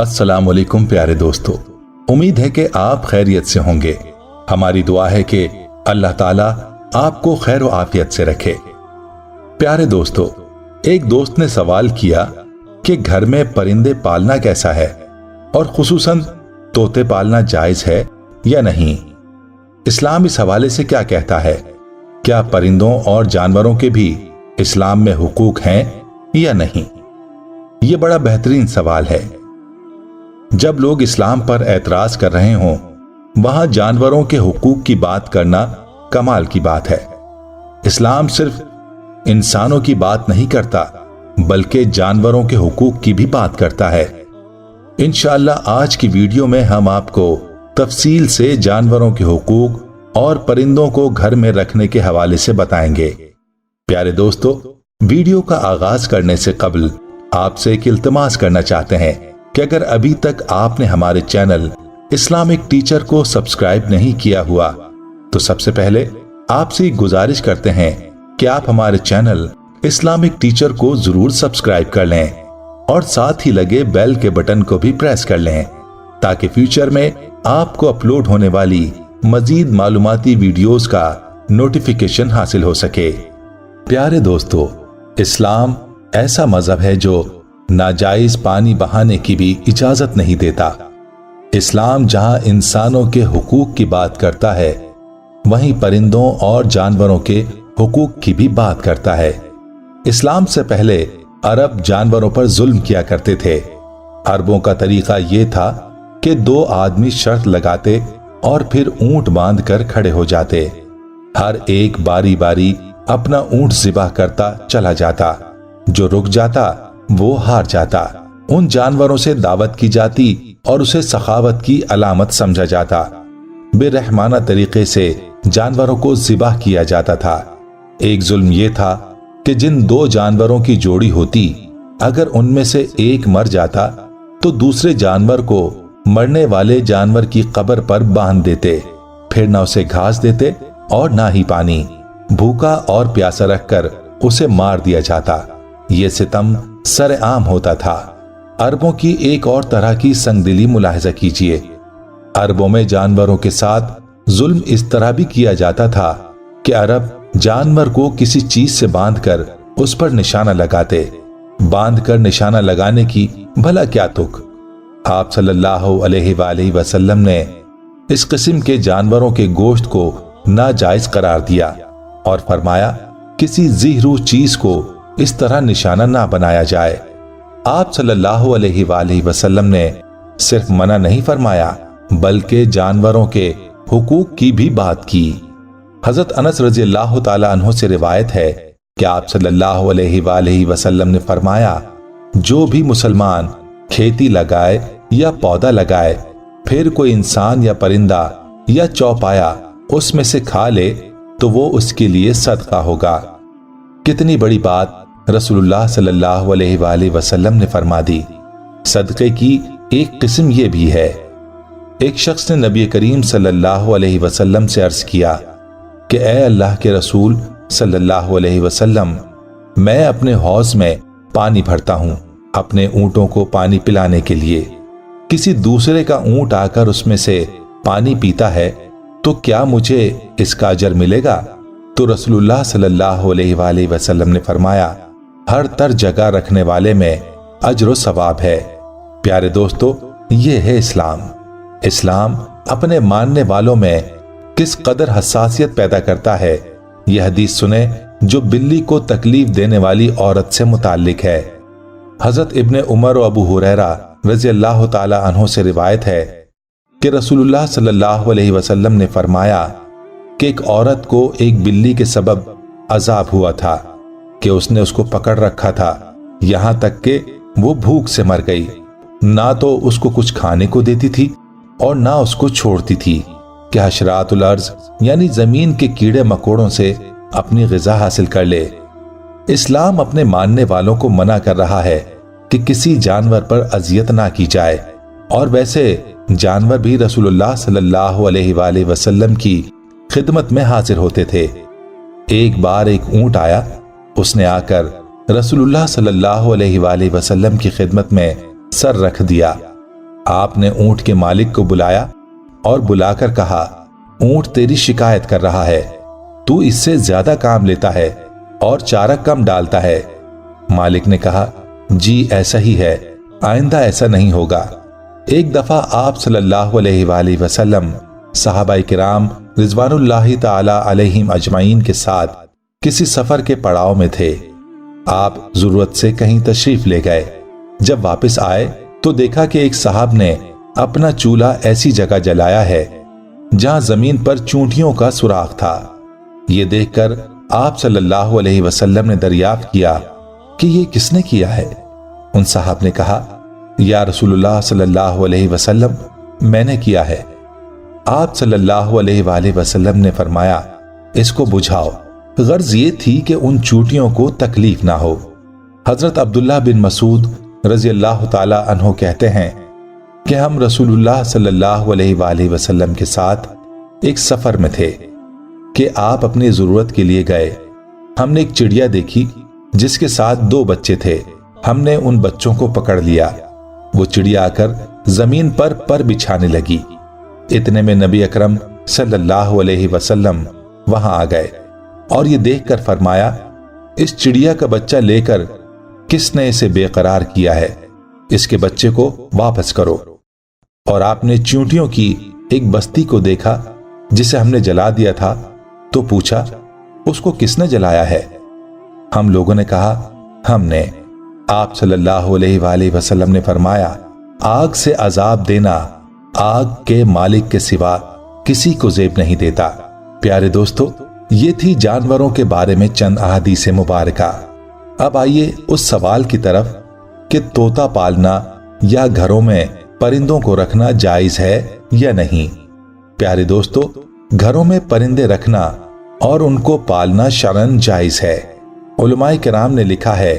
अस्सलाम वालेकुम प्यारे दोस्तों, उम्मीद है कि आप खैरियत से होंगे। हमारी दुआ है कि अल्लाह ताला आपको खैर व आफियत से रखे। प्यारे दोस्तों, एक दोस्त ने सवाल किया कि घर में परिंदे पालना कैसा है और खुसूसन तोते पालना जायज है या नहीं। इस्लाम इस हवाले से क्या कहता है? क्या परिंदों और जानवरों के भी इस्लाम में हुकूक हैं या नहीं? यह बड़ा बेहतरीन सवाल है। जब लोग इस्लाम पर एतराज कर रहे हों, वहां जानवरों के हुकूक की बात करना कमाल की बात है। इस्लाम सिर्फ इंसानों की बात नहीं करता, बल्कि जानवरों के हुकूक की भी बात करता है। इंशाअल्लाह आज की वीडियो में हम आपको तफसील से जानवरों के हुकूक और परिंदों को घर में रखने के हवाले से बताएंगे। प्यारे दोस्तों, वीडियो का आगाज करने से कबल आपसे एक इल्तिमास करना चाहते हैं कि अगर अभी तक आपने हमारे चैनल इस्लामिक टीचर को सब्सक्राइब नहीं किया हुआ तो सबसे पहले आपसे गुजारिश करते हैं कि आप हमारे चैनल इस्लामिक टीचर को जरूर सब्सक्राइब कर लें और साथ ही लगे बेल के बटन को भी प्रेस कर लें ताकि फ्यूचर में आपको अपलोड होने वाली मजीद मालूमाती वीडियोस का नोटिफिकेशन हासिल हो सके। प्यारे दोस्तों, इस्लाम ऐसा मजहब है जो नाजायज पानी बहाने की भी इजाजत नहीं देता। इस्लाम जहां इंसानों के हुकूक की बात करता है, वहीं परिंदों और जानवरों के हुकूक की भी बात करता है। इस्लाम से पहले अरब जानवरों पर जुल्म किया करते थे। अरबों का तरीका यह था कि दो आदमी शर्त लगाते और फिर ऊंट बांध कर खड़े हो जाते। हर एक बारी बारी अपना ऊंट ज़िबा करता चला जाता। जो रुक जाता वो हार जाता। उन जानवरों से दावत की जाती और उसे सखावत की अलामत समझा जाता। बेरहमाना तरीके से जानवरों को ज़िबा किया जाता था। एक जुल्म यह था कि जिन दो जानवरों की जोड़ी होती, अगर उनमें से एक मर जाता तो दूसरे जानवर को मरने वाले जानवर की कब्र पर बांध देते। फिर ना उसे घास देते और ना ही पानी। भूखा और प्यासा रखकर उसे मार दिया जाता। यह सितम सरेआम होता था। अरबों की एक और तरह की संगदिली मुलाहिजा कीजिए। अरबों में जानवरों के साथ जुल्म इस तरह भी किया जाता था कि अरब जानवर को किसी चीज से बांधकर उस पर निशाना लगाते। बांधकर निशाना लगाने की भला क्या तुक। आप सल्लल्लाहु अलैहि वसल्लम ने इस किस्म के जानवरों के गोश्त को नाजायज करार दिया और फरमाया किसी ज़िहरू चीज को इस तरह निशाना ना बनाया जाए। आप सल्लल्लाहु अलैहि वसल्लम ने सिर्फ मना नहीं फरमाया, बल्कि जानवरों के हुकूक की भी बात की। हजरत अनस रज़ियल्लाहु ताला अन्हु से रिवायत है कि आप सल्लल्लाहु अलैहि वसल्लम ने फरमाया, जो भी मुसलमान खेती लगाए या पौधा लगाए, फिर कोई इंसान या परिंदा या चौपाया उसमें से खा ले तो वो उसके लिए सदका होगा। कितनी बड़ी बात रसूलुल्लाह सल्लल्लाहु अलैहि वसल्लम ने फरमा दी। सदक़े की एक किस्म यह भी है। एक शख्स ने नबी करीम सल्लल्लाहु अलैहि वसल्लम से अर्ज किया कि ए अल्लाह के रसूल सल्लल्लाहु अलैहि वसल्लम, मैं अपने हौज में पानी भरता हूं अपने ऊंटों को पानी पिलाने के लिए। किसी दूसरे का ऊंट आकर उसमें से पानी पीता है तो क्या मुझे इसका अजर मिलेगा? तो रसूलुल्लाह सल्लल्लाहु अलैहि वसल्लम ने फरमाया, हर तर जगह रखने वाले में अजर व सवाब है। प्यारे दोस्तों, ये है इस्लाम। इस्लाम अपने मानने वालों में किस कदर हसासियत पैदा करता है, यह हदीस सुने जो बिल्ली को तकलीफ देने वाली औरत से मुताल्लिक है। हजरत इब्ने उमर और अबू हुरैरा रज़ियल्लाहु ताला अन्हु से रिवायत है कि रसूलुल्लाह सल्लल्लाहु अलैहि वसल्लम ने फरमाया कि एक औरत को एक बिल्ली के सबब अजाब हुआ था कि उसने उसको पकड़ रखा था, यहां तक कि वो भूख से मर गई। ना तो उसको कुछ खाने को देती थी और ना उसको छोड़ती थी कि हशरातुल अर्ज यानी जमीन के कीड़े मकोड़ों से अपनी ग़िज़ा हासिल कर ले। इस्लाम अपने मानने वालों को मना कर रहा है कि किसी जानवर पर अजियत ना की जाए, और वैसे जानवर भी रसूलुल्लाह सल्लल्लाहु अलैहि वसल्लम की खिदमत में हाजिर होते थे। एक बार एक ऊंट आया, उसने आकर रसूलुल्लाह सल्लल्लाहु अलैहि वसल्लम की खिदमत में सर रख दिया آپ نے اونٹ کے مالک کو بلایا اور بلا کر کہا، اونٹ تیری شکایت کر رہا ہے، تو اس سے زیادہ کام لیتا ہے اور چارہ کم ڈالتا ہے۔ مالک نے کہا، جی ایسا ہی ہے، آئندہ ایسا نہیں ہوگا۔ ایک دفعہ آپ صلی اللہ علیہ وآلہ وسلم صحابہ کرام رضوان اللہ تعالی علیہم اجمعین کے ساتھ کسی سفر کے پڑاؤ میں تھے۔ آپ ضرورت سے کہیں تشریف لے گئے۔ جب واپس آئے تو دیکھا کہ ایک صاحب نے اپنا چولہا ایسی جگہ جلایا ہے جہاں زمین پر چونٹیوں کا سوراخ تھا۔ یہ دیکھ کر آپ صلی اللہ علیہ وسلم نے دریافت کیا کہ یہ کس نے کیا ہے؟ ان صاحب نے کہا، یا رسول اللہ صلی اللہ علیہ وسلم، میں نے کیا ہے۔ آپ صلی اللہ علیہ وآلہ وسلم نے فرمایا، اس کو بجھاؤ۔ غرض یہ تھی کہ ان چوٹیوں کو تکلیف نہ ہو۔ حضرت عبداللہ بن مسعود رضی اللہ تعالی عنہ کہتے ہیں کہ ہم رسول اللہ صلی اللہ علیہ وآلہ وسلم کے ساتھ ایک سفر میں تھے کہ آپ اپنی ضرورت کے لیے گئے۔ ہم نے ایک چڑیا دیکھی جس کے ساتھ 2 بچے تھے۔ ہم نے ان بچوں کو پکڑ لیا۔ وہ چڑیا آ کر زمین پر بچھانے لگی۔ اتنے میں نبی اکرم صلی اللہ علیہ وسلم وہاں آ گئے اور یہ دیکھ کر فرمایا، اس چڑیا کا بچہ لے کر کس نے اسے بے قرار کیا ہے؟ اس کے بچے کو واپس کرو۔ اور آپ نے چونٹیوں کی ایک بستی کو دیکھا جسے ہم نے جلا دیا تھا، تو پوچھا، اس کو کس نے جلایا ہے؟ ہم لوگوں نے کہا، ہم نے۔ آپ صلی اللہ علیہ وآلہ وسلم نے فرمایا، آگ سے عذاب دینا آگ کے مالک کے سوا کسی کو زیب نہیں دیتا۔ پیارے دوستو، یہ تھی جانوروں کے بارے میں چند احادیث مبارکہ۔ اب آئیے اس سوال کی طرف کہ طوطا پالنا یا گھروں میں پرندوں کو رکھنا جائز ہے یا نہیں۔ پیارے دوستو، گھروں میں پرندے رکھنا اور ان کو پالنا شرعاً جائز ہے۔ علماء کرام نے لکھا ہے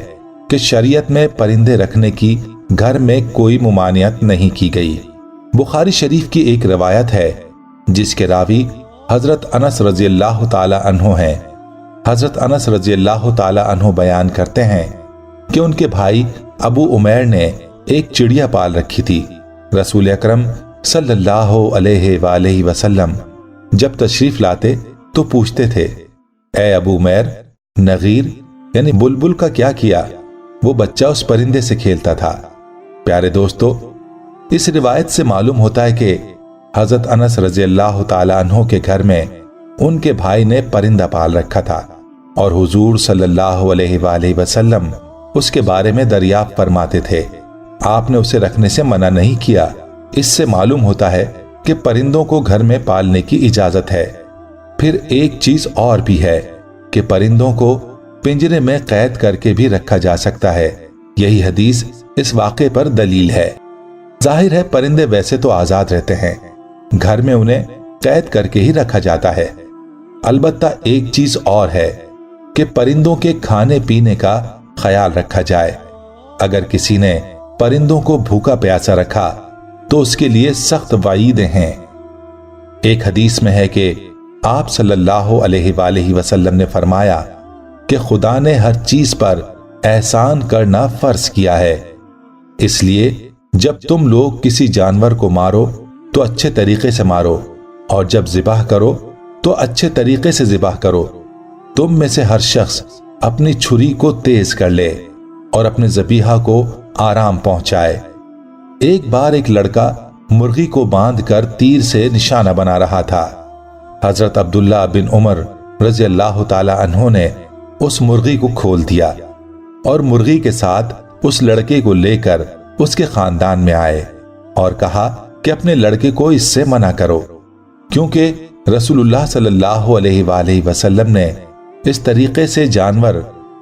کہ شریعت میں پرندے رکھنے کی گھر میں کوئی ممانعت نہیں کی گئی۔ بخاری شریف کی ایک روایت ہے جس کے راوی حضرت انس رضی اللہ تعالی عنہ ہیں۔ حضرت انس رضی اللہ تعالی عنہ بیان کرتے ہیں کہ ان کے بھائی ابو عمیر نے ایک چڑیا پال رکھی تھی۔ رسول اکرم صلی اللہ علیہ وآلہ وسلم جب تشریف لاتے تو پوچھتے تھے، اے ابو عمیر، نغیر یعنی بلبل کا کیا کیا؟ وہ بچہ اس پرندے سے کھیلتا تھا۔ پیارے دوستو، اس روایت سے معلوم ہوتا ہے کہ حضرت انس رضی اللہ تعالی عنہ کے گھر میں ان کے بھائی نے پرندہ پال رکھا تھا اور حضور صلی اللہ علیہ وآلہ وسلم اس کے بارے میں دریافت فرماتے تھے۔ آپ نے اسے رکھنے سے منع نہیں کیا۔ اس سے معلوم ہوتا ہے کہ پرندوں کو گھر میں پالنے کی اجازت ہے۔ پھر ایک چیز اور بھی ہے کہ پرندوں کو پنجرے میں قید کر کے بھی رکھا جا سکتا ہے۔ یہی حدیث اس واقعے پر دلیل ہے۔ ظاہر ہے پرندے ویسے تو آزاد رہتے ہیں، گھر میں انہیں قید کر کے ہی رکھا جاتا ہے۔ البتہ ایک چیز اور ہے کہ پرندوں کے کھانے پینے کا خیال رکھا جائے۔ اگر کسی نے پرندوں کو بھوکا پیاسا رکھا تو اس کے لیے سخت وعیدیں ہیں۔ ایک حدیث میں ہے کہ آپ صلی اللہ علیہ وآلہ وسلم نے فرمایا کہ خدا نے ہر چیز پر احسان کرنا فرض کیا ہے، اس لیے جب تم لوگ کسی جانور کو مارو تو اچھے طریقے سے مارو، اور جب ذبح کرو تو اچھے طریقے سے ذبح کرو۔ تم میں سے ہر شخص اپنی چھری کو تیز کر لے اور اپنے ذبیحہ کو آرام پہنچائے۔ ایک بار ایک لڑکا مرغی کو باندھ کر تیر سے نشانہ بنا رہا تھا۔ حضرت عبداللہ بن عمر رضی اللہ تعالی عنہ نے اس مرغی کو کھول دیا اور مرغی کے ساتھ اس لڑکے کو لے کر اس کے خاندان میں آئے اور کہا کہ اپنے لڑکے کو اس سے منع کرو، کیونکہ رسول اللہ صلی اللہ علیہ وآلہ وسلم نے اس طریقے سے جانور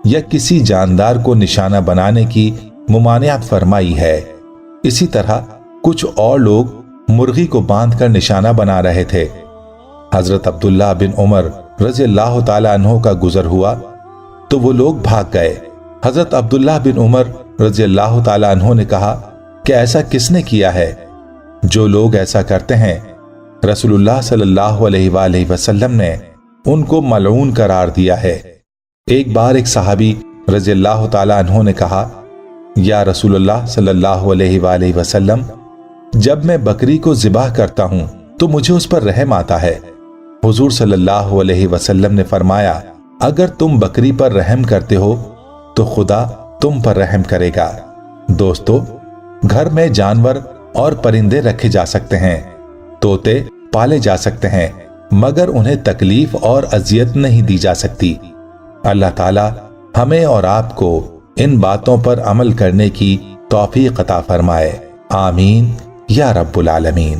یا کسی جاندار کو نشانہ بنانے کی ممانعت فرمائی ہے۔ اسی طرح کچھ اور لوگ مرغی کو باندھ کر نشانہ بنا رہے تھے۔ حضرت عبداللہ بن عمر رضی اللہ تعالی عنہ کا گزر ہوا تو وہ لوگ بھاگ گئے۔ حضرت عبداللہ بن عمر رضی اللہ تعالی عنہ نے کہا کہ ایسا کس نے کیا ہے؟ جو لوگ ایسا کرتے ہیں رسول اللہ صلی اللہ علیہ وآلہ وسلم نے ان کو ملعون قرار دیا ہے۔ ایک بار ایک صحابی رضی اللہ تعالی عنہ نے کہا، یا رسول اللہ صلی اللہ علیہ وآلہ وسلم، जब मैं बकरी को ज़िबाह करता हूं तो मुझे उस पर रहम आता है। हुजूर सल्लल्लाहु अलैहि वसल्लम ने फरमाया, अगर तुम बकरी पर रहम करते हो तो खुदा तुम पर रहम करेगा। दोस्तों, घर में जानवर और परिंदे रखे जा सकते हैं, तोते पाले जा सकते हैं, मगर उन्हें तकलीफ और अजियत नहीं दी जा सकती। अल्लाह ताला हमें और आपको इन बातों पर अमल करने की तौफीक अता फरमाए। आमीन या रब्बुल आलमीन।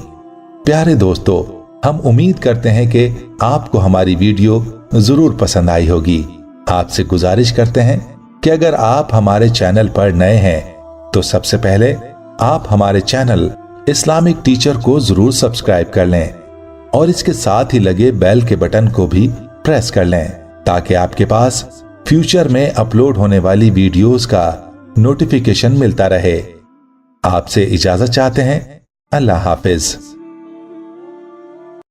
प्यारे दोस्तों, हम उम्मीद करते हैं कि आपको हमारी वीडियो जरूर पसंद आई होगी। आपसे गुजारिश करते हैं कि अगर आप हमारे चैनल पर नए हैं तो सबसे पहले आप हमारे चैनल इस्लामिक टीचर को जरूर सब्सक्राइब कर लें और इसके साथ ही लगे बेल के बटन को भी प्रेस कर लें ताकि आपके पास फ्यूचर में अपलोड होने वाली वीडियोस का नोटिफिकेशन मिलता रहे। आपसे इजाजत चाहते हैं। अल्लाह हाफिज।